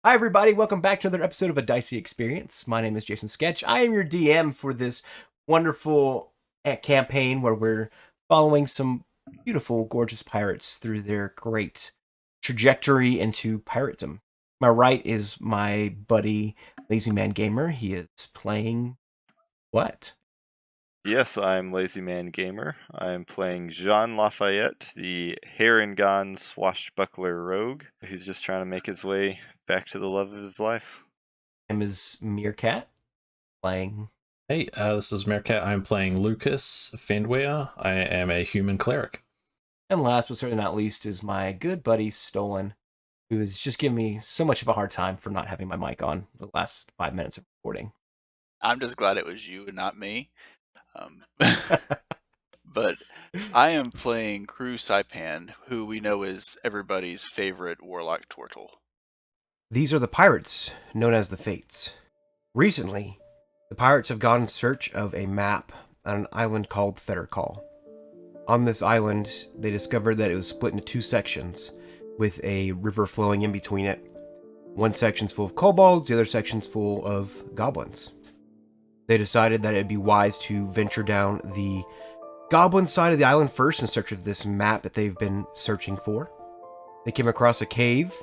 Hi, everybody. Welcome back to another episode of A Dicey Experience. My name is Jason Sketch. I am your DM for this wonderful campaign where we're following some beautiful, gorgeous pirates through their great trajectory into piratedom. My right is my buddy, Lazy Man Gamer. He is playing what? Yes, I'm Lazy Man Gamer. I'm playing Jean Lafayette, the hair and gone swashbuckler rogue, who's just trying to make his way back to the love of his life. My name is Meerkat, playing... Hey, this is Meerkat. I'm playing Lucas Fendweir. I am a human cleric. And last but certainly not least is my good buddy, Stolen, who has just given me so much of a hard time for not having my mic on the last 5 minutes of recording. I'm just glad it was you and not me. But I am playing Crew Saipan, who we know is everybody's favorite warlock turtle. These are the pirates, known as the Fates. Recently, the pirates have gone in search of a map on an island called Feadrcal. On this island, they discovered that it was split into two sections, with a river flowing in between it. One section's full of kobolds, the other section's full of goblins. They decided that it'd be wise to venture down the goblin side of the island first in search of this map that they've been searching for. They came across a cave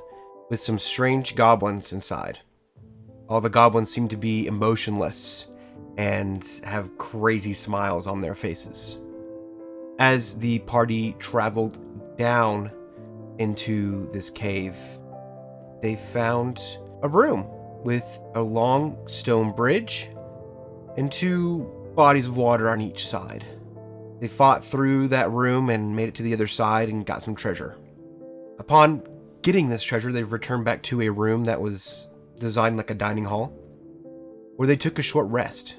with some strange goblins inside. All the goblins seem to be emotionless and have crazy smiles on their faces. As the party traveled down into this cave, they found a room with a long stone bridge and two bodies of water on each side. They fought through that room and made it to the other side and got some treasure. Upon getting this treasure, they've returned back to a room that was designed like a dining hall, where they took a short rest.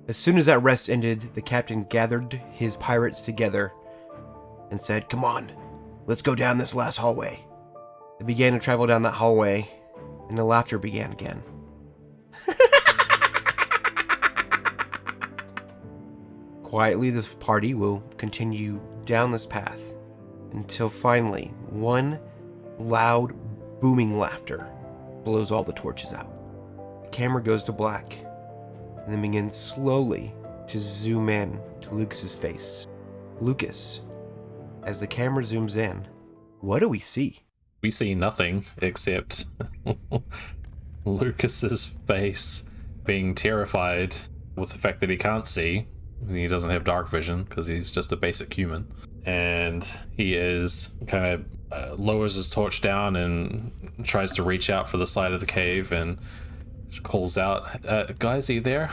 As soon as that rest ended, the captain gathered his pirates together and said, "Come on, let's go down this last hallway." They began to travel down that hallway, and the laughter began again. Quietly, the party will continue down this path until finally one loud, booming laughter blows all the torches out. The camera goes to black and then begins slowly to zoom in to Lucas's face. Lucas, as the camera zooms in, what do we see? We see nothing except Lucas's face being terrified with the fact that he can't see. He doesn't have dark vision because he's just a basic human. And he is kind of lowers his torch down and tries to reach out for the side of the cave and calls out, "Guys, are you there?"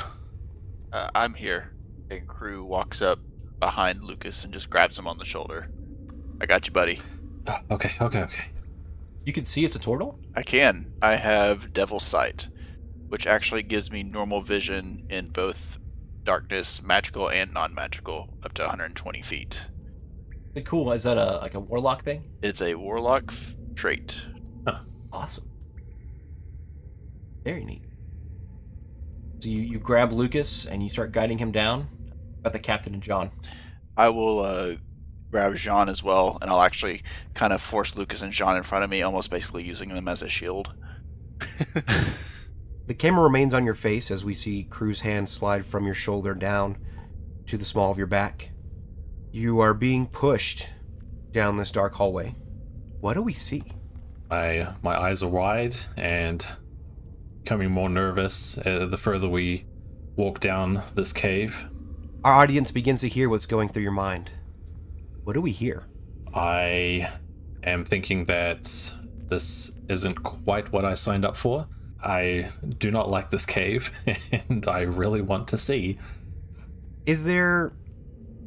I'm here. And Crew walks up behind Lucas and just grabs him on the shoulder. I got you, buddy. Okay. You can see it's a turtle? I can. I have Devil's Sight, which actually gives me normal vision in both darkness, magical and non-magical, up to 120 feet. Cool. Is that a warlock thing? It's a warlock trait. Huh. Awesome. Very neat. So you grab Lucas and you start guiding him down. About the captain and John. I will grab Jean as well, and I'll actually kind of force Lucas and Jean in front of me, almost basically using them as a shield. The camera remains on your face as we see Crew's hand slide from your shoulder down to the small of your back. You are being pushed down this dark hallway. What do we see? My eyes are wide and becoming more nervous the further we walk down this cave. Our audience begins to hear what's going through your mind. What do we hear? I am thinking that this isn't quite what I signed up for. I do not like this cave, and I really want to see. Is there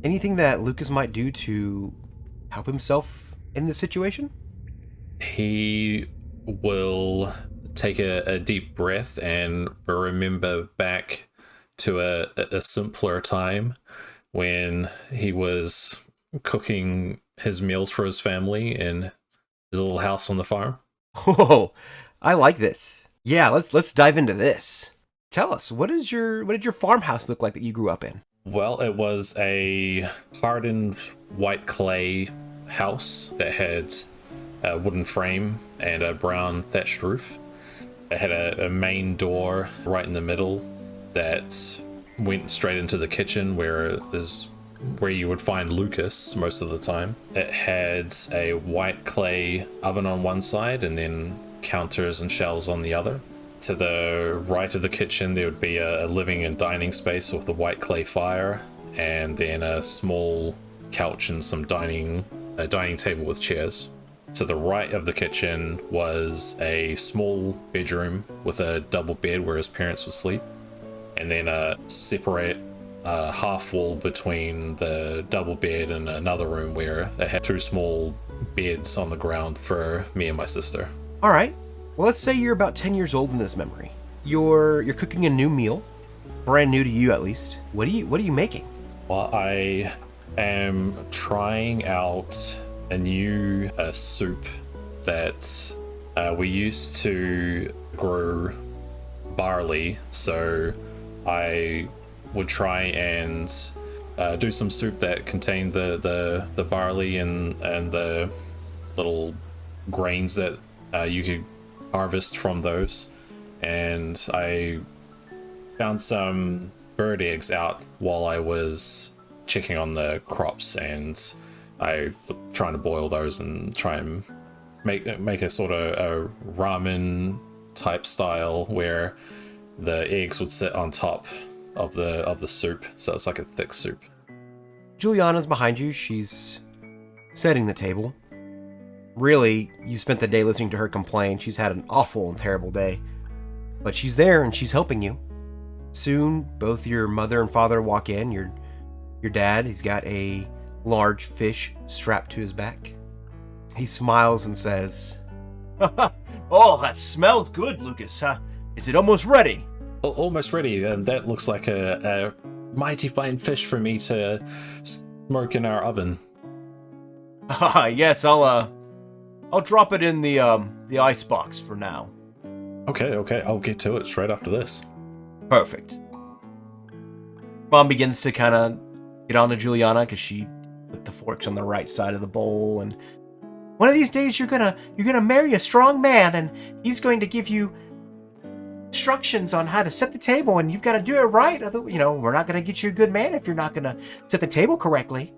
anything that Lucas might do to help himself in this situation? He will take a deep breath and remember back to a simpler time when he was cooking his meals for his family in his little house on the farm. Oh, I like this. Yeah, let's dive into this. Tell us, what did your farmhouse look like that you grew up in? Well, it was a hardened white clay house that had a wooden frame and a brown thatched roof. It had a main door right in the middle that went straight into the kitchen where you would find Lucas most of the time. It had a white clay oven on one side and then counters and shelves on the other. To the right of the kitchen, there would be a living and dining space with a white clay fire, and then a small couch and some dining table with chairs. To the right of the kitchen was a small bedroom with a double bed where his parents would sleep, and then a separate half wall between the double bed and another room where they had 2 small beds on the ground for me and my sister. All right. Well, let's say you're about 10 years old in this memory. You're cooking a new meal, brand new to you at least. What are you making? Well, I am trying out a new soup that we used to grow barley, so I would try and do some soup that contained the barley and the little grains that you could harvest from those. And I found some bird eggs out while I was checking on the crops, and I was trying to boil those and try and make a sort of a ramen type style where the eggs would sit on top of the soup, so it's like a thick soup. Juliana's behind you. She's setting the table. Really, you spent the day listening to her complain. She's had an awful and terrible day. But she's there and she's helping you. Soon, both your mother and father walk in. Your dad, he's got a large fish strapped to his back. He smiles and says, "Oh, that smells good, Lucas. Is it almost ready?" Almost ready. That looks like a mighty fine fish for me to smoke in our oven. Yes, I'll drop it in the ice box for now. Okay, I'll get to it straight after this. Perfect. Mom begins to kind of get on to Juliana because she put the forks on the right side of the bowl, and one of these days you're gonna marry a strong man, and he's going to give you instructions on how to set the table, and you've got to do it right. We're not going to get you a good man if you're not going to set the table correctly.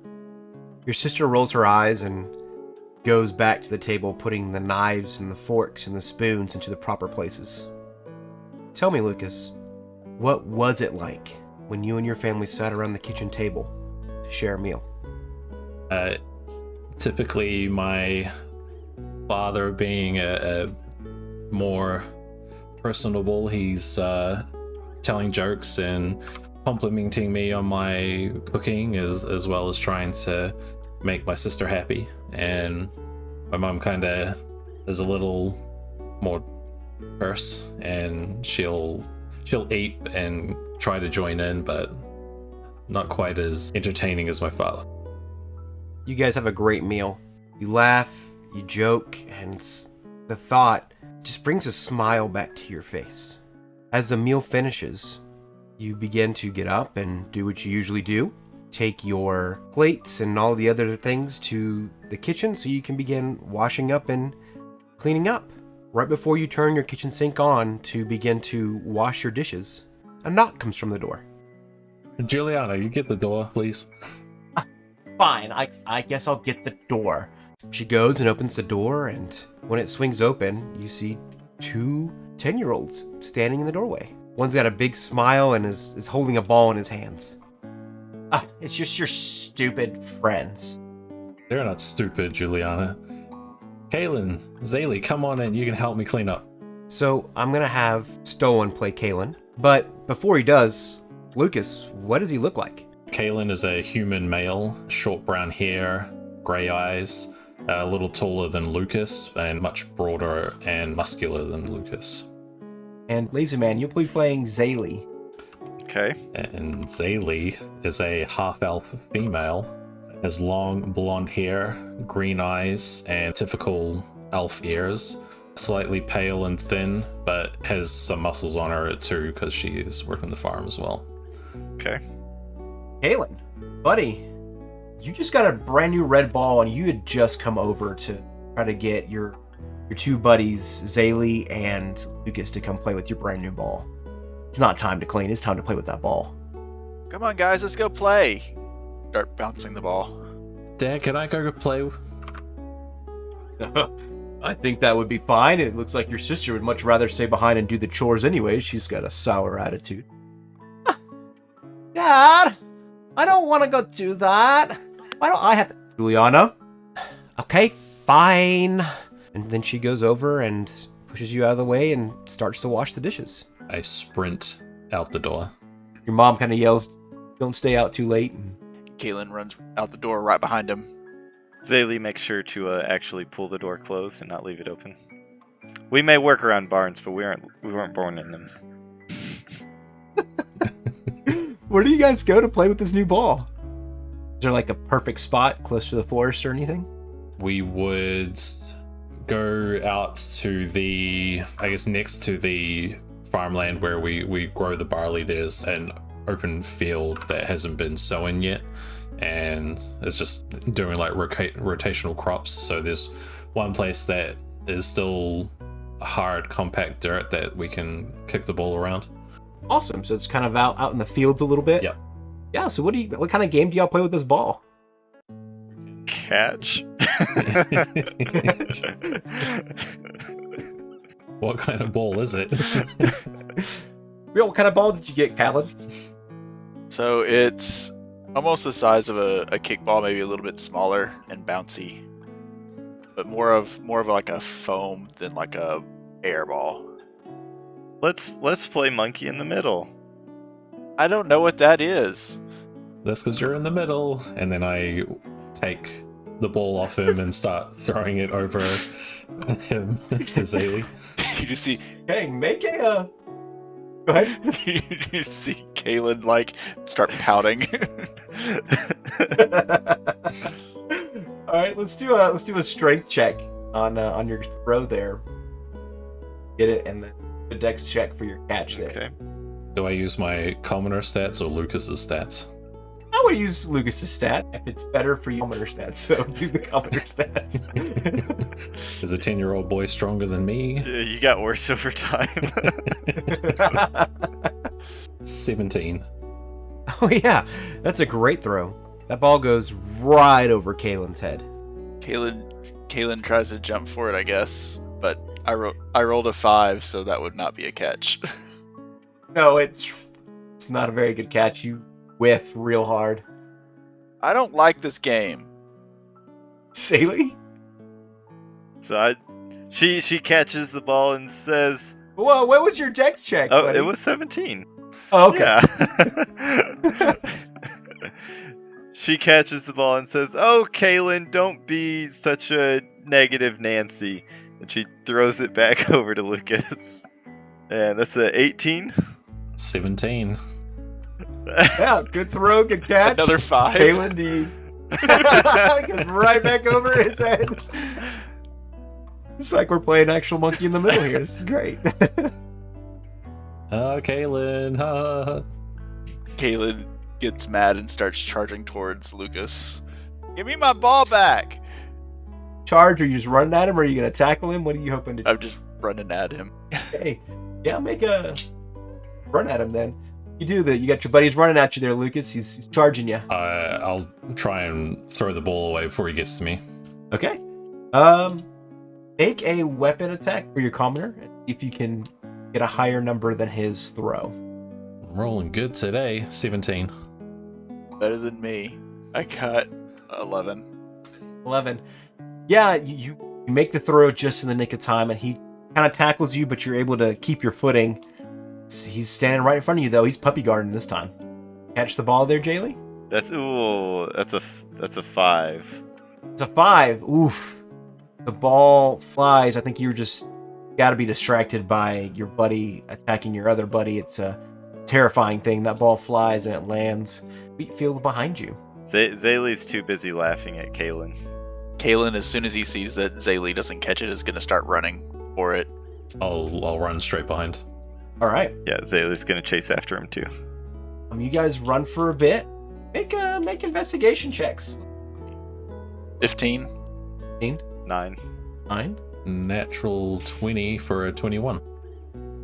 Your sister rolls her eyes and goes back to the table, putting the knives and the forks and the spoons into the proper places. Tell me, Lucas, what was it like when you and your family sat around the kitchen table to share a meal? Typically, my father being a more personable, he's telling jokes and complimenting me on my cooking as well as trying to make my sister happy. And my mom kind of is a little more terse, and she'll eat and try to join in, but not quite as entertaining as my father. You guys have a great meal. You laugh, you joke, and the thought just brings a smile back to your face. As the meal finishes, you begin to get up and do what you usually do. Take your plates and all the other things to the kitchen so you can begin washing up and cleaning up. Right before you turn your kitchen sink on to begin to wash your dishes, a knock comes from the door. Juliana, you get the door, please. Fine, I guess I'll get the door. She goes and opens the door, and when it swings open, you see 2 10-year-olds standing in the doorway. One's got a big smile and is holding a ball in his hands. It's just your stupid friends. They're not stupid, Juliana. Kaylin, Zaylee, come on in. You can help me clean up. So I'm going to have Stolen play Kalen. But before he does, Lucas, what does he look like? Kaylin is a human male, short brown hair, grey eyes, a little taller than Lucas, and much broader and muscular than Lucas. And Lazy Man, you'll be playing Zaylee. Okay. And Zaylee is a half-elf female, has long blonde hair, green eyes, and typical elf ears. Slightly pale and thin, but has some muscles on her too because she is working the farm as well. Okay. Kalen, buddy, you just got a brand new red ball, and you had just come over to try to get your your two buddies, Zaylee and Lucas, to come play with your brand new ball. It's not time to clean, it's time to play with that ball. Come on, guys, let's go play. Start bouncing the ball. Dad, can I go play? I think that would be fine. It looks like your sister would much rather stay behind and do the chores anyway. She's got a sour attitude. Dad, I don't want to go do that. Why don't I have to... Juliana? Okay, fine. And then she goes over and pushes you out of the way and starts to wash the dishes. I sprint out the door. Your mom kind of yells, don't stay out too late. Kaylin runs out the door right behind him. Zaylee makes sure to actually pull the door closed and not leave it open. We may work around barns, but we weren't born in them. Where do you guys go to play with this new ball? Is there like a perfect spot close to the forest or anything? We would go out to the, I guess, next to the farmland where we grow the barley. There's an open field that hasn't been sown yet, and it's just doing like rotational crops. So there's one place that is still hard, compact dirt that we can kick the ball around. Awesome. So it's kind of out in the fields a little bit. Yep. Yeah. So what kind of game do y'all play with this ball? Catch. What kind of ball is it? Yeah, what kind of ball did you get, Khaled? So it's almost the size of a kickball, maybe a little bit smaller and bouncy, but more of like a foam than like a air ball. Let's play monkey in the middle. I don't know what that is. That's because you're in the middle. And then I take the ball off him and start throwing it over him to Zaylee. You just see, Hey, make a. Go ahead. you see Kaylin like start pouting. All right, let's do a strength check on your throw there. Get it, and then a dex check for your catch there. Okay. Do I use my commoner stats or Lucas's stats? I would use Lucas's stat if it's better for you commoner stats. So do the commoner stats. Is a 10-year-old boy stronger than me? Yeah, you got worse over time. 17. Oh yeah, that's a great throw. That ball goes right over Kaylin's head. Kaylin tries to jump for it, I guess, but I rolled a 5, so that would not be a catch. No, it's not a very good catch. You whiff real hard. I don't like this game. Saley? So she catches the ball and says, Whoa, what was your dex check? "Oh, buddy? it was 17." Oh, okay. Yeah. She catches the ball and says, "Oh, Kaylin, don't be such a negative Nancy." And she throws it back over to Lucas. And that's a 18. 17. Yeah, good throw, good catch. Another 5. Kaylin, do you... goes right back over his head. It's like we're playing actual monkey in the middle here. This is great. Oh, Kaylin. Ha. Kaylin gets mad and starts charging towards Lucas. Give me my ball back! Charge, are you just running at him, or are you going to tackle him? What are you hoping to do? I'm just running at him. Hey, yeah, make a run at him then. You do that. You got your buddies running at you there, Lucas. He's charging you. I'll try and throw the ball away before he gets to me. Okay. Make a weapon attack for your commoner. If you can get a higher number than his throw. I'm rolling good today. 17. Better than me. I got 11. 11. Yeah, you make the throw just in the nick of time, and he kind of tackles you, but you're able to keep your footing. He's standing right in front of you, though. He's puppy guarding this time. Catch the ball there, Jaylee? That's a 5. It's a 5. Oof. The ball flies. I think you were just got to be distracted by your buddy attacking your other buddy. It's a terrifying thing. That ball flies and it lands. Wheat field behind you. Zaylee's too busy laughing at Kaylin. Kaylin, as soon as he sees that Zaylee doesn't catch it, is going to start running for it. I'll run straight behind. All right. Yeah, Zaylee's gonna chase after him too. You guys run for a bit. Make investigation checks. 15. 9. 9. Natural 20 for a 21.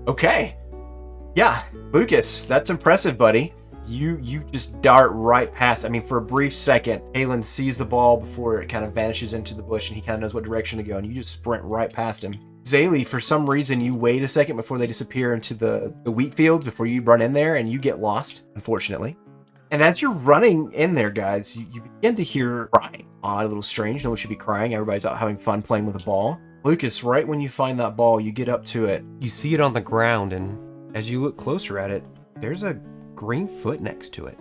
Okay. Yeah, Lucas, that's impressive, buddy. You just dart right past. I mean, for a brief second, Aelin sees the ball before it kind of vanishes into the bush, and he kind of knows what direction to go, and you just sprint right past him. Zaylee, for some reason, you wait a second before they disappear into the wheat field before you run in there, and you get lost, unfortunately. And as you're running in there, guys, you begin to hear crying. Odd, a little strange. No one should be crying. Everybody's out having fun playing with a ball. Lucas, right when you find that ball, you get up to it. You see it on the ground, and as you look closer at it, there's a green foot next to it.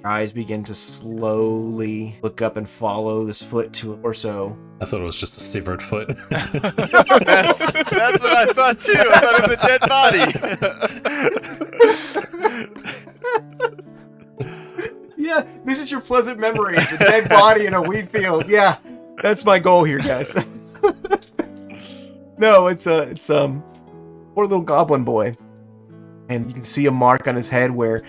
Your eyes begin to slowly look up and follow this foot to a torso. I thought it was just a severed foot. That's what I thought too. I thought it was a dead body. Yeah, this is your pleasant memories. A dead body in a wheat field. Yeah, that's my goal here, guys. No, it's poor little goblin boy. And you can see a mark on his head where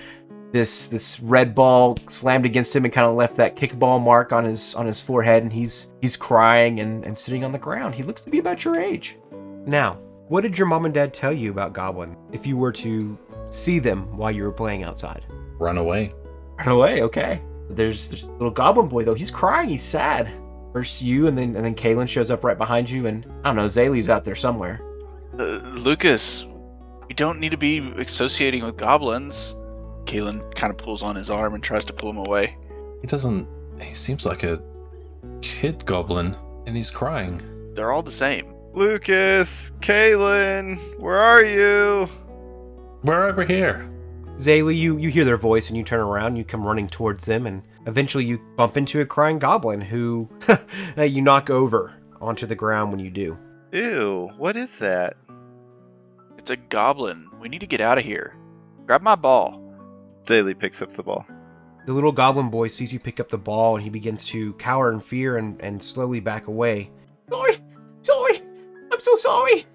this red ball slammed against him and kind of left that kickball mark on his forehead, and he's crying and sitting on the ground. He looks to be about your age. Now, what did your mom and dad tell you about goblin if you were to see them while you were playing outside? Run away. Run away, okay. There's this little goblin boy though. He's crying. He's sad. First you, and then Kaylin shows up right behind you, and I don't know, Zaylee's out there somewhere. Lucas, we don't need to be associating with goblins. Kaylin kind of pulls on his arm and tries to pull him away. He seems like a kid goblin, and he's crying. They're all the same. Lucas, Kaylin, where are you? We're over here. Zaylee, you hear their voice and you turn around, you come running towards them, and eventually you bump into a crying goblin who you knock over onto the ground when you do. Ew, what is that? It's a goblin. We need to get out of here. Grab my ball. Zaylee picks up the ball. The little goblin boy sees you pick up the ball, and he begins to cower in fear and slowly back away. Sorry, I'm so sorry.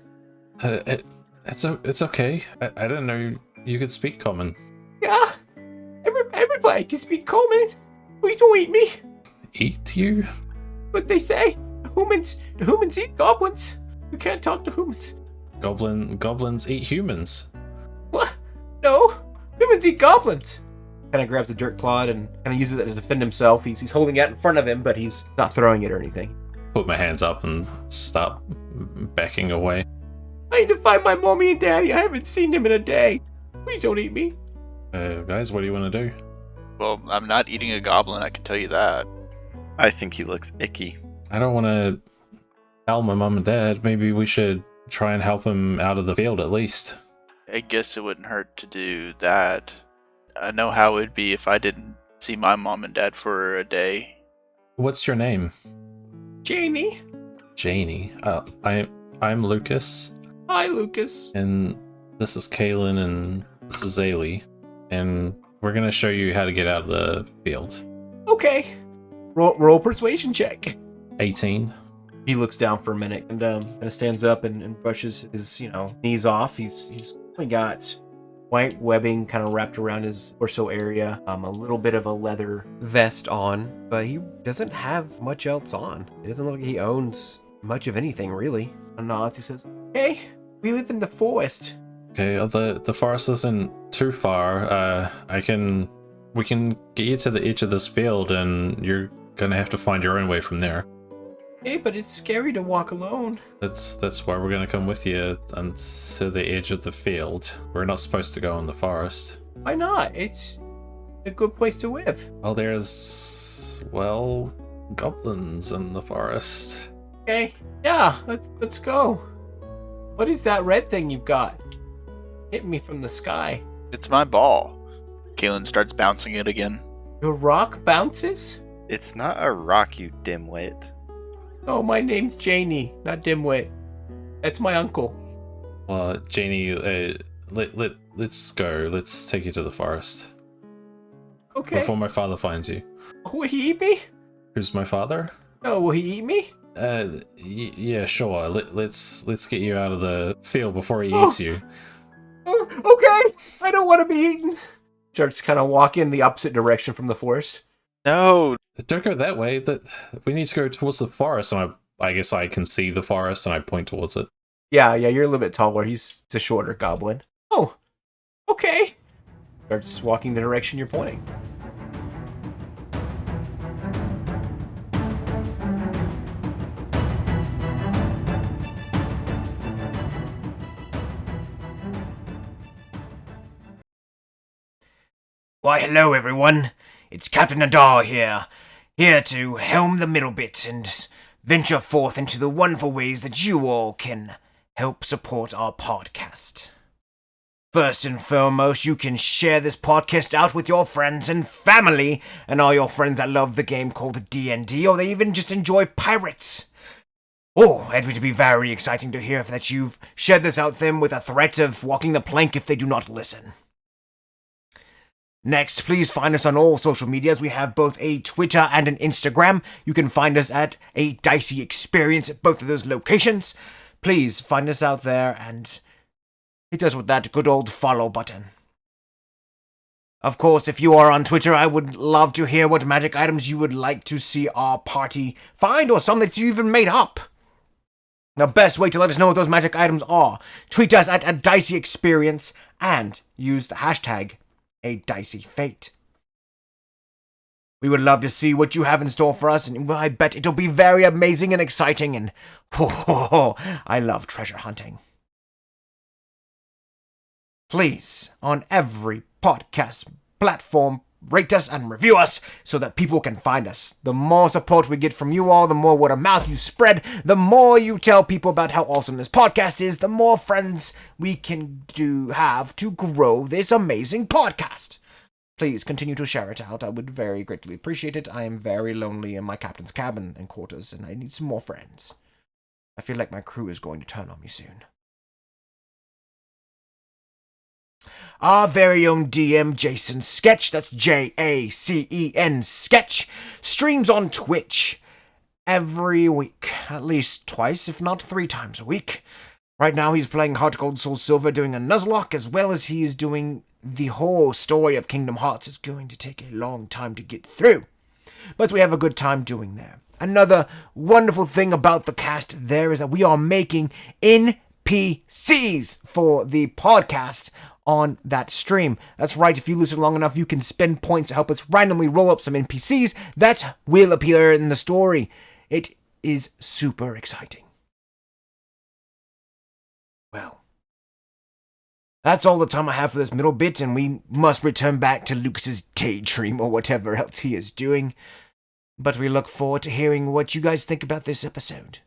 It's okay. I didn't know you could speak common. Yeah, everybody can speak common. Please don't eat me. Eat you? But they say the humans eat goblins. You can't talk to humans. Goblins eat humans. What? No, humans eat goblins. Kind of grabs a dirt clod and kind of uses it to defend himself. He's holding it in front of him, but he's not throwing it or anything. Put my hands up and stop backing away. I need to find my mommy and daddy. I haven't seen them in a day. Please don't eat me. Guys, what do you want to do? Well, I'm not eating a goblin, I can tell you that. I think he looks icky. I don't want to tell my mom and dad. Maybe we should try and help him out of the field at least. I guess it wouldn't hurt to do that. I know how it would be if I didn't see my mom and dad for a day. What's your name? Janie. Janie. I'm Lucas. Hi, Lucas. And this is Kaylin, and this is Zaylee. And we're going to show you how to get out of the field. Okay. Roll persuasion check. 18. He looks down for a minute and kind of stands up and brushes his knees off. He's only got white webbing kind of wrapped around his torso area, a little bit of a leather Vest on, but he doesn't have much else on. It doesn't look like he owns much of anything, really. nods. He says, "Hey, we live in the forest." Okay, the forest isn't too far. We can get you to the edge of this field, and you're gonna have to find your own way from there. Hey, but it's scary to walk alone. That's why we're gonna come with you to the edge of the field. We're not supposed to go in the forest. Why not? It's a good place to live. Well, there's goblins in the forest. Okay, yeah, let's go. What is that red thing you've got? Hit me from the sky. It's my ball. Kaylin starts bouncing it again. Your rock bounces? It's not a rock, you dimwit. Oh, my name's Janie, not Dimwit. That's my uncle. Well, Janie, let's go. Let's take you to the forest. Okay. Before my father finds you. Will he eat me? Who's my father? No, will he eat me? Yeah, sure. Let's get you out of the field before he eats you. Oh, okay. I don't want to be eaten. Starts kind of walking the opposite direction from the forest. No. Don't go that way. We need to go towards the forest, and I guess I can see the forest and I point towards it. Yeah, you're a little bit taller. He's a shorter goblin. Oh, okay. Starts walking the direction you're pointing. Why, hello, everyone. It's Captain Adar here to helm the middle bit and venture forth into the wonderful ways that you all can help support our podcast. First and foremost, you can share this podcast out with your friends and family, and all your friends that love the game called D&D, or they even just enjoy pirates. Oh, it would be very exciting to hear that you've shared this out to them with a threat of walking the plank if they do not listen. Next, please find us on all social medias. We have both a Twitter and an Instagram. You can find us at A Dicey Experience at both of those locations. Please find us out there and hit us with that good old follow button. Of course, if you are on Twitter, I would love to hear what magic items you would like to see our party find, or some that you even made up. The best way to let us know what those magic items are, tweet us at A Dicey Experience and use the hashtag A Dicey Fate. We would love to see what you have in store for us, and I bet it'll be very amazing and exciting, and I love treasure hunting. Please, on every podcast platform, rate us and review us so that people can find us. The more support we get from you all, the more word of mouth you spread, the more you tell people about how awesome this podcast is, the more friends we can have to grow this amazing podcast. Please continue to share it out. I would very greatly appreciate it. I am very lonely in my captain's cabin and quarters, and I need some more friends. I feel like my crew is going to turn on me soon. Our very own DM, Jason Sketch, that's Jacen Sketch, streams on Twitch every week, at least twice, if not 3 times a week. Right now he's playing Heart Gold Soul Silver, doing a Nuzlocke, as well as he is doing the whole story of Kingdom Hearts. It's going to take a long time to get through, but we have a good time doing there. Another wonderful thing about the cast there is that we are making NPCs for the podcast on that stream. That's right, if you listen long enough, you can spend points to help us randomly roll up some NPCs that will appear in the story. It is super exciting. Well, that's all the time I have for this middle bit, and we must return back to Lucas's daydream or whatever else he is doing. But we look forward to hearing what you guys think about this episode.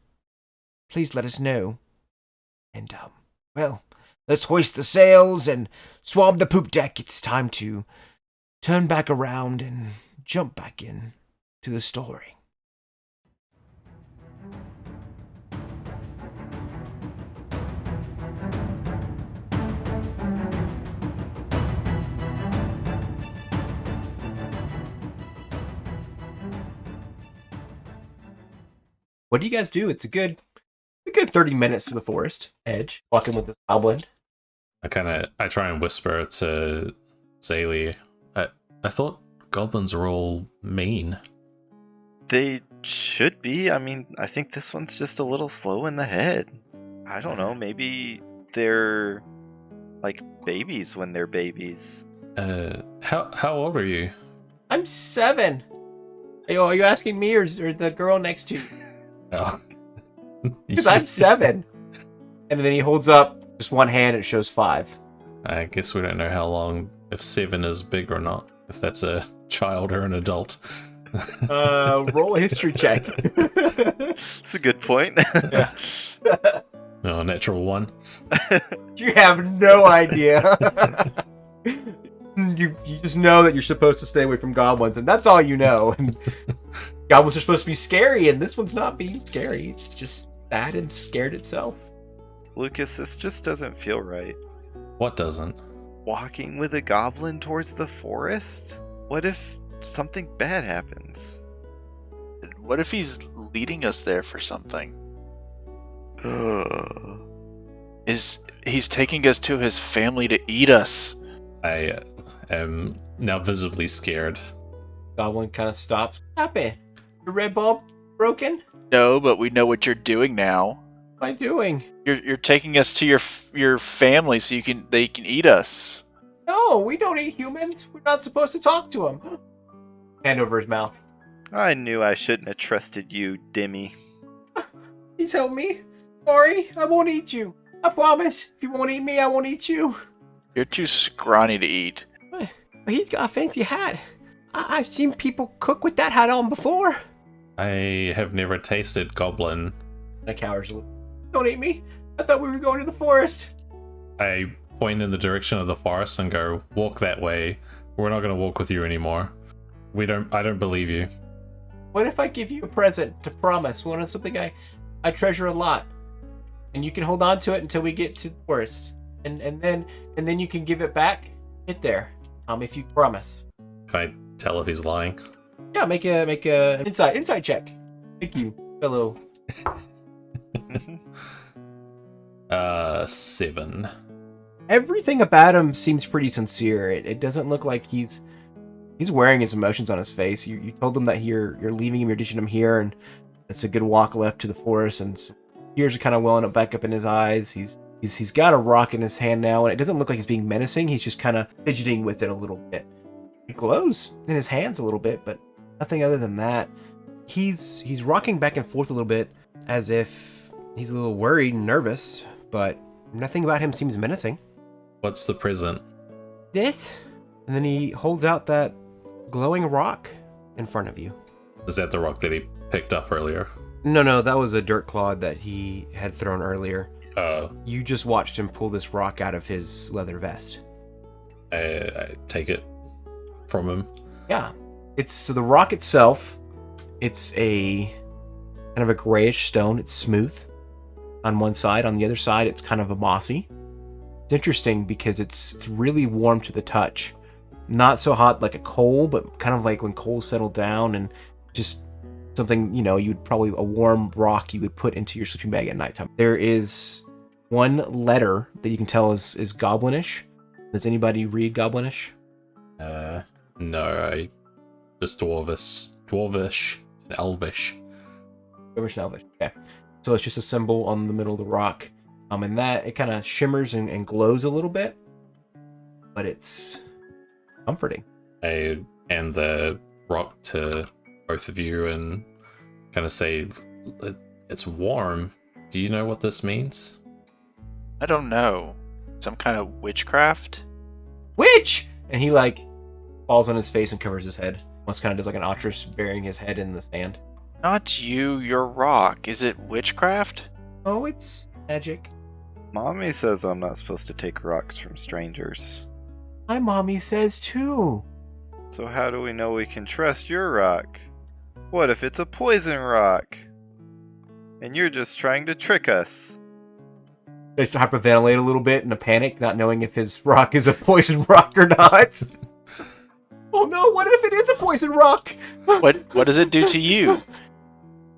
Please let us know. And, well, let's hoist the sails and swab the poop deck. It's time to turn back around and jump back in to the story. What do you guys do? It's a good 30 minutes to the forest edge, walking with this goblin. I try and whisper to Zaylee. I thought goblins are all mean. They should be. I mean, I think this one's just a little slow in the head. I don't know. Maybe they're like babies when they're babies. How old are you? I'm 7. Are you asking me or the girl next to you? Oh. Because I'm 7. And then he holds up just one hand and it shows 5. I guess we don't know how long, if 7 is big or not, if that's a child or an adult. Roll a history check. That's a good point. Yeah. No, natural 1. You have no idea. You just know that you're supposed to stay away from goblins, and that's all you know. And goblins are supposed to be scary, and this one's not being scary. It's just sad and scared itself. Lucas, this just doesn't feel right. What doesn't? Walking with a goblin towards the forest? What if something bad happens? What if he's leading us there for something? He's taking us to his family to eat us? I am now visibly scared. Goblin kind of stops. Happy. The red bulb? broken? No, but we know what you're doing now. What am I doing? You're taking us to your family so they can eat us. No, we don't eat humans. We're not supposed to talk to them. Hand over his mouth. I knew I shouldn't have trusted you, Dimmy. Please help me. Sorry, I won't eat you. I promise. If you won't eat me, I won't eat you. You're too scrawny to eat. But he's got a fancy hat. I've seen people cook with that hat on before. I have never tasted goblin. The coward's little. Don't eat me. I thought we were going to the forest. I point in the direction of the forest and go, walk that way. We're not going to walk with you anymore. I don't believe you. What if I give you a present to promise? One of something I treasure a lot. And you can hold on to it until we get to the forest. And then you can give it back. Get there. If you promise. Can I tell if he's lying? Yeah, make a inside check. Thank you, fellow. 7. Everything about him seems pretty sincere. It doesn't look like he's wearing his emotions on his face. You told him that you're leaving him, you're ditching him here, and it's a good walk left to the forest, and some tears are kind of welling up back up in his eyes. He's got a rock in his hand now, and it doesn't look like he's being menacing. He's just kind of fidgeting with it a little bit. It glows in his hands a little bit, but nothing other than that. He's rocking back and forth a little bit as if he's a little worried and nervous, but nothing about him seems menacing. What's the present? This? And then he holds out that glowing rock in front of you. Is that the rock that he picked up earlier? No, that was a dirt clod that he had thrown earlier. You just watched him pull this rock out of his leather vest. I take it from him. Yeah. So the rock itself, it's a kind of a grayish stone. It's smooth on one side. On the other side, it's kind of a mossy. It's interesting because it's really warm to the touch. Not so hot like a coal, but kind of like when coals settle down, and just something, you'd probably a warm rock you would put into your sleeping bag at nighttime. There is one letter that you can tell is goblinish. Does anybody read goblinish? No, I just dwarvish, and elvish. Dwarvish and elvish. Okay. So it's just a symbol on the middle of the rock. And that it kind of shimmers and glows a little bit, but it's comforting. I hand the rock to both of you and kind of say, it's warm. Do you know what this means? I don't know. Some kind of witchcraft? Witch! And he falls on his face and covers his head. Almost kind of does like an ostrich burying his head in the sand. Not you, your rock. Is it witchcraft? Oh, it's magic. Mommy says I'm not supposed to take rocks from strangers. My mommy says too. So how do we know we can trust your rock? What if it's a poison rock? And you're just trying to trick us? They start to hyperventilate a little bit in a panic, not knowing if his rock is a poison rock or not. Oh no, what if it is a poison rock? What does it do to you?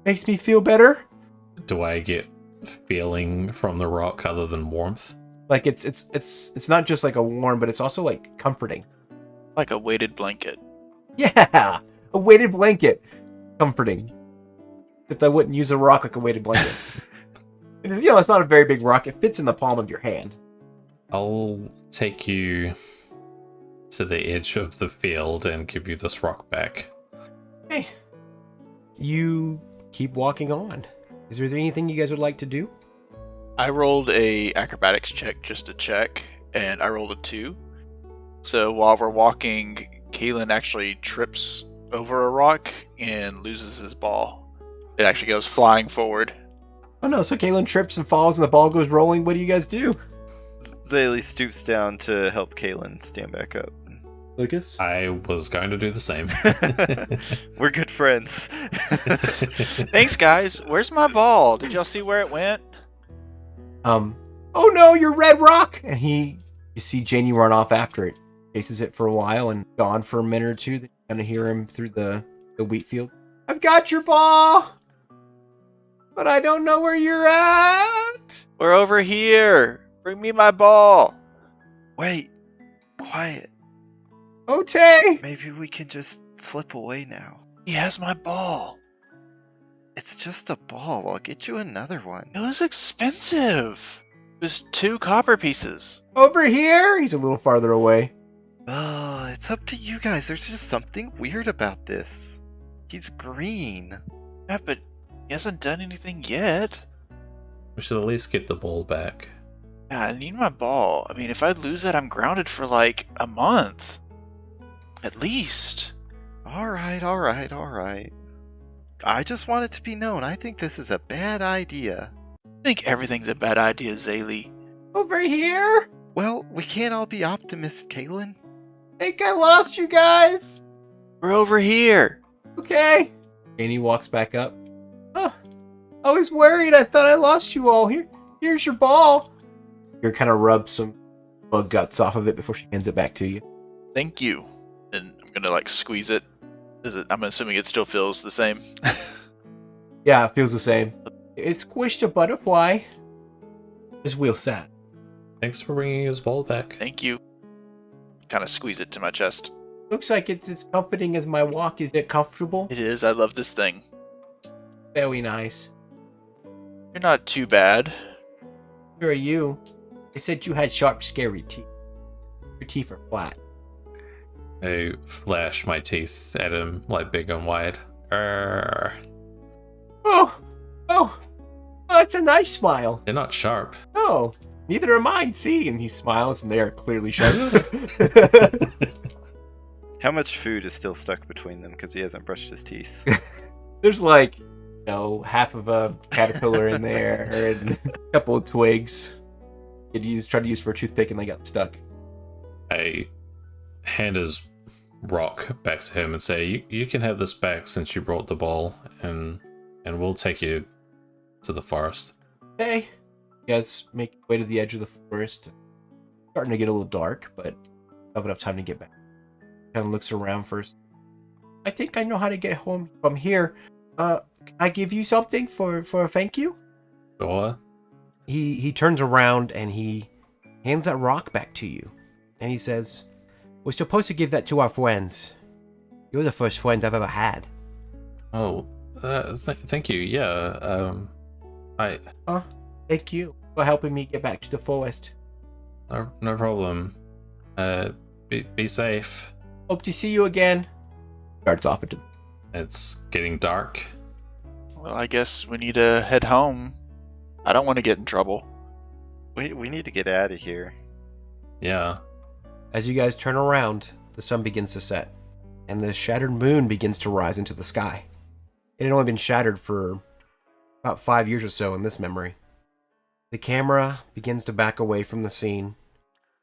Makes me feel better. Do I get feeling from the rock other than warmth? Like it's not just like a warm, but it's also like comforting. Like a weighted blanket. Yeah, a weighted blanket, comforting. If I wouldn't use a rock like a weighted blanket. And, it's not a very big rock. It fits in the palm of your hand. I'll take you to the edge of the field and give you this rock back. Okay. You keep walking on. Is there anything you guys would like to do? I rolled a acrobatics check just to check, and I rolled a 2. So while we're walking, Kalen actually trips over a rock and loses his ball. It actually goes flying forward. Oh no, so Kalen trips and falls and the ball goes rolling. What do you guys do? Zaylee stoops down to help Kalen stand back up. Lucas? I was going to do the same. We're good friends. Thanks, guys. Where's my ball? Did y'all see where it went? Oh no, your red rock! And you see Janie run off after it. Chases it for a while and gone for a minute or two. Then you kind of hear him through the wheat field. I've got your ball! But I don't know where you're at! We're over here. Bring me my ball. Wait. Quiet. Okay! Maybe we can just slip away now. He has my ball. It's just a ball. I'll get you another one. It was expensive. It was 2 copper pieces. Over here? He's a little farther away. Oh, it's up to you guys. There's just something weird about this. He's green. Yeah, but he hasn't done anything yet. We should at least get the ball back. Yeah, I need my ball. I mean, if I lose that, I'm grounded for like a month. At least. Alright. I just want it to be known. I think this is a bad idea. I think everything's a bad idea, Zaylee. Over here? Well, we can't all be optimists, Kaylin. Think I lost you guys? We're over here. Okay. And he walks back up. Oh, I was worried. I thought I lost you all. Here's your ball. You're kind of rub some bug guts off of it before she hands it back to you. Thank you. And I'm gonna like squeeze it. I'm assuming it still feels the same. Yeah, it feels the same. It squished a butterfly. It's real sad. Thanks for bringing his ball back. Thank you. Kind of squeeze it to my chest. Looks like it's as comforting as my walk. Is it comfortable? It is. I love this thing. Very nice. You're not too bad. Who are you? They said you had sharp, scary teeth. Your teeth are flat. I flash my teeth at him, like big and wide. They're Oh, it's a nice smile. not sharp. Oh, neither are mine. See, and he smiles, and they are clearly sharp. How much food is still stuck between them because he hasn't brushed his teeth? There's like, half of a caterpillar in there, and a couple of twigs. Tried to use for a toothpick, and they got stuck. I hand his rock back to him and say, you can have this back since you brought the ball, and we'll take you to the forest. Okay. You guys make your way to the edge of the forest. Starting to get a little dark, but have enough time to get back. Kind of looks around first. I think I know how to get home from here. Can I give you something for a thank you? Sure. He turns around and he hands that rock back to you. And he says, "We're supposed to give that to our friends. You're the first friend I've ever had." Oh, thank you. Yeah. Thank you for helping me get back to the forest. No problem. Be safe. Hope to see you again. Starts off into It's getting dark. Well, I guess we need to head home. I don't want to get in trouble. We need to get out of here. Yeah. As you guys turn around, the sun begins to set, and the shattered moon begins to rise into the sky. It had only been shattered for about 5 years or so in this memory. The camera begins to back away from the scene,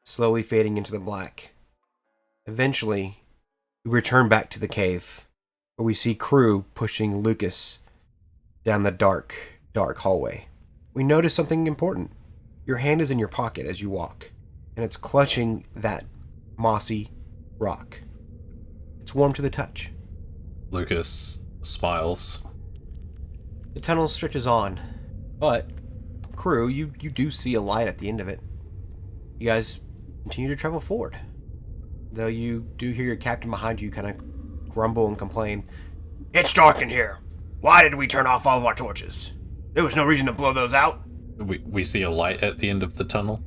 slowly fading into the black. Eventually, we return back to the cave, where we see Crew pushing Lucas down the dark hallway. We notice something important. Your hand is in your pocket as you walk, and it's clutching that mossy rock. It's warm to the touch. Lucas smiles. The tunnel stretches on, but Crew, you do see a light at the end of it. You guys continue to travel forward, though you do hear your captain behind you kind of grumble and complain. "It's dark in here. Why did we turn off all of our torches? There was no reason to blow those out." We see a light at the end of the tunnel.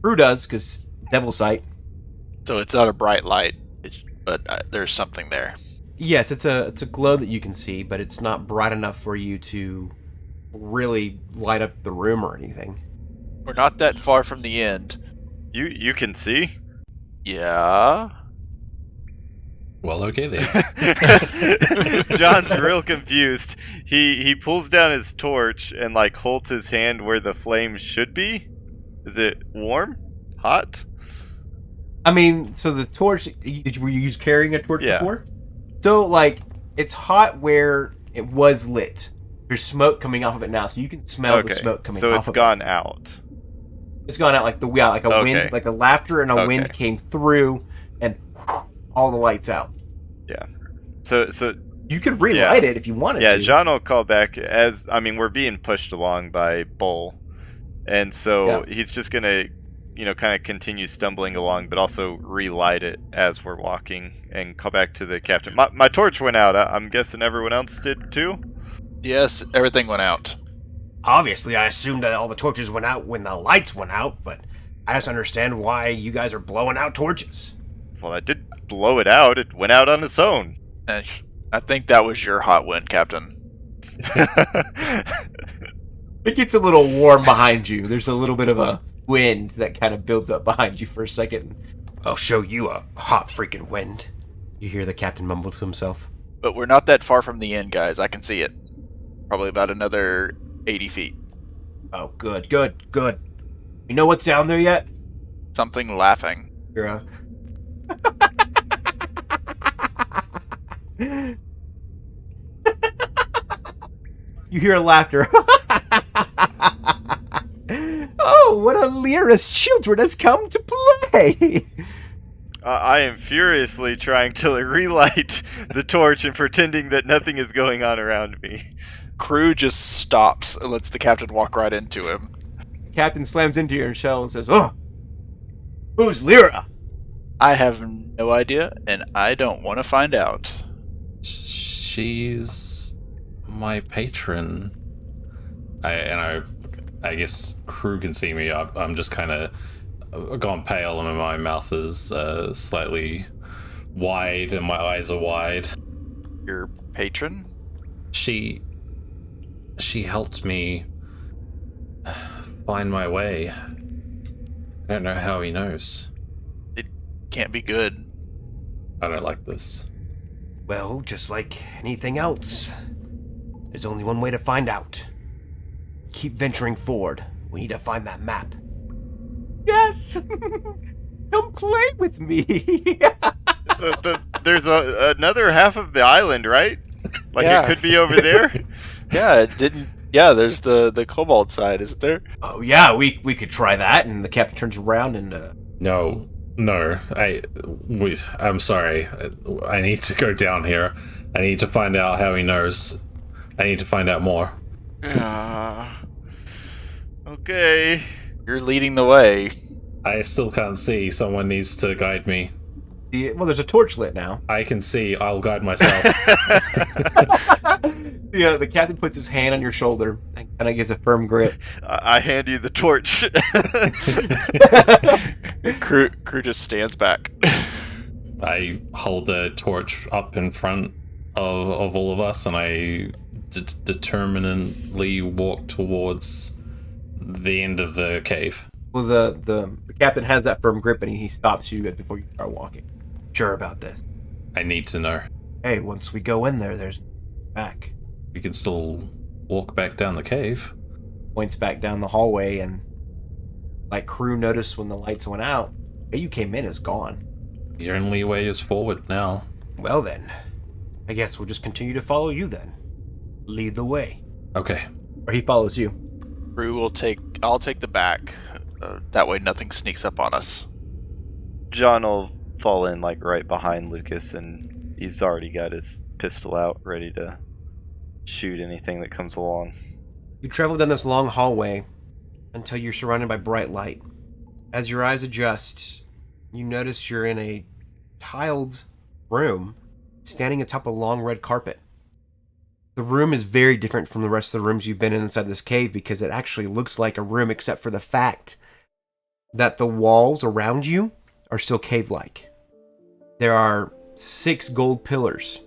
Crew does, because devil sight. So it's not a bright light, but there's something there. Yes, it's a glow that you can see, but it's not bright enough for you to really light up the room or anything. We're not that far from the end. You can see? Yeah. Well, okay then. John's real confused. He pulls down his torch and like holds his hand where the flames should be. Is it warm? Hot? I mean, so the torch, were you used carrying a torch Yeah. before? So, like, it's hot where it was lit. There's smoke coming off of it now, so you can smell the smoke coming so off it's of gone out. it. It's gone out like a Okay. wind, like a laughter and a wind Okay. came through, and all the lights out. Yeah. So You could relight it if you wanted yeah, to. John will call back we're being pushed along by Bull. And so he's just gonna, kind of continue stumbling along, but also relight it as we're walking and call back to the captain. My torch went out. I'm guessing everyone else did too? Yes, everything went out. Obviously, I assumed that all the torches went out when the lights went out, but I just understand why you guys are blowing out torches. Well, I did blow it out. It went out on its own. I think that was your hot wind, Captain. It gets a little warm behind you. There's a little bit of a wind that kind of builds up behind you for a second. I'll show you a hot freaking wind. You hear the captain mumble to himself. But we're not that far from the end, guys. I can see it. Probably about another 80 feet. Oh, good. You know what's down there yet? Something laughing. You're You hear laughter. Oh, what a Lyra's children has come to play! I am furiously trying to relight the torch and pretending that nothing is going on around me. Crew just stops and lets the captain walk right into him. The captain slams into your shell and says, "Oh, who's Lyra?" I have no idea, and I don't want to find out. She's my patron. I guess crew can see me. I'm just kind of gone pale, and my mouth is slightly wide, and my eyes are wide. Your patron? She helped me find my way. I don't know how he knows. It can't be good. I don't like this. Well, just like anything else, there's only one way to find out. Keep venturing forward. We need to find that map. Yes! Come play with me! There's another half of the island, right? Like Yeah. it could be over there? Yeah, it didn't. Yeah, there's the cobalt side, isn't there? Oh yeah, we could try that. And the captain turns around and No, I'm sorry. I need to go down here. I need to find out how he knows. I need to find out more. Okay. You're leading the way. I still can't see. Someone needs to guide me. well, there's a torch lit now. I can see. I'll guide myself. The captain puts his hand on your shoulder and kind of gives a firm grip. I hand you the torch. Crew just stands back. I hold the torch up in front of all of us, and I determinedly walk towards the end of the cave. Well, the captain has that firm grip and he stops you before you start walking. Sure about this? I need to know. Hey, once we go in there, there's back. We can still walk back down the cave. Points back down the hallway, and like crew noticed when the lights went out, where you came in is gone. The only way is forward now. Well then, I guess we'll just continue to follow you then. Lead the way. Okay. Or he follows you. Crew I'll take the back. That way nothing sneaks up on us. John will fall in like right behind Lucas, and he's already got his pistol out, ready to shoot anything that comes along. You travel down this long hallway until you're surrounded by bright light. As your eyes adjust, you notice you're in a tiled room standing atop a long red carpet. The room is very different from the rest of the rooms you've been in inside this cave because it actually looks like a room except for the fact that the walls around you are still cave-like. There are 6 gold pillars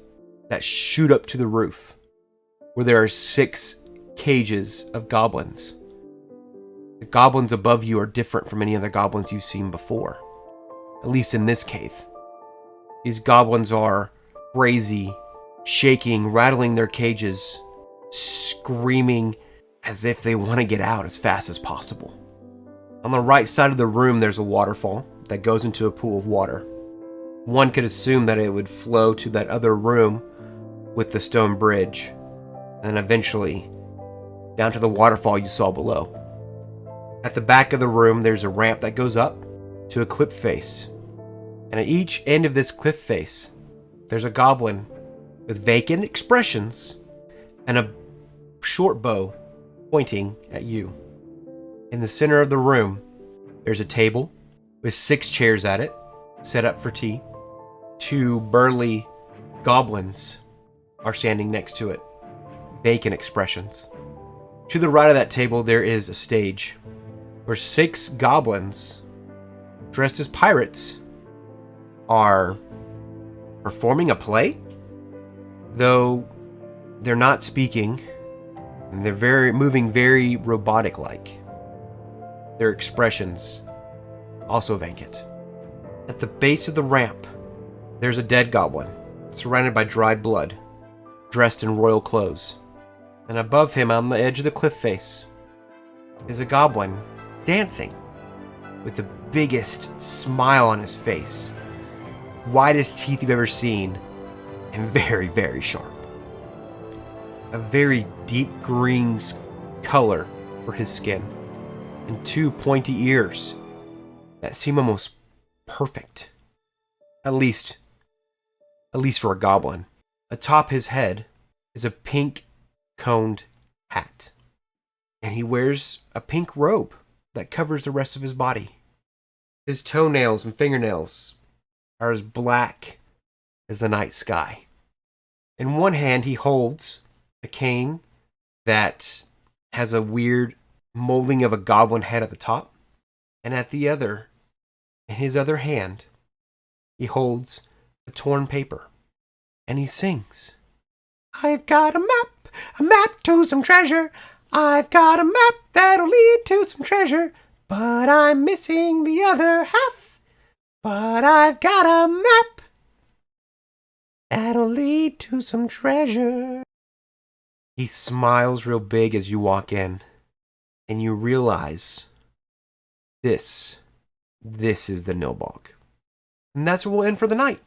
that shoot up to the roof where there are 6 cages of goblins. The goblins above you are different from any other goblins you've seen before, at least in this cave. These goblins are crazy, shaking, rattling their cages, screaming as if they want to get out as fast as possible. On the right side of the room, there's a waterfall that goes into a pool of water. One could assume that it would flow to that other room with the stone bridge, and then eventually down to the waterfall you saw below. At the back of the room, there's a ramp that goes up to a cliff face. And at each end of this cliff face, there's a goblin with vacant expressions and a short bow pointing at you. In the center of the room, there's a table with 6 chairs at it, set up for tea. 2 burly goblins are standing next to it. vacant expressions. To the right of that table, there is a stage where 6 goblins, dressed as pirates, are performing a play. Though they're not speaking, and they're moving very robotic-like. Their expressions also vacant. At the base of the ramp, there's a dead goblin, surrounded by dried blood, dressed in royal clothes. And above him, on the edge of the cliff face, is a goblin dancing with the biggest smile on his face, widest teeth you've ever seen, and very, very sharp. A very deep green color for his skin, and 2 pointy ears that seem almost perfect. At least for a goblin. Atop his head is a pink coned hat. And he wears a pink robe that covers the rest of his body. His toenails and fingernails are as black as the night sky. In one hand, he holds a cane that has a weird molding of a goblin head at the top. And at the other, in his other hand, he holds a torn paper. And he sings, "I've got a map to some treasure. I've got a map that'll lead to some treasure. But I'm missing the other half. But I've got a map that'll lead to some treasure." He smiles real big as you walk in, and you realize this is the Nilbog. And that's where we'll end for the night.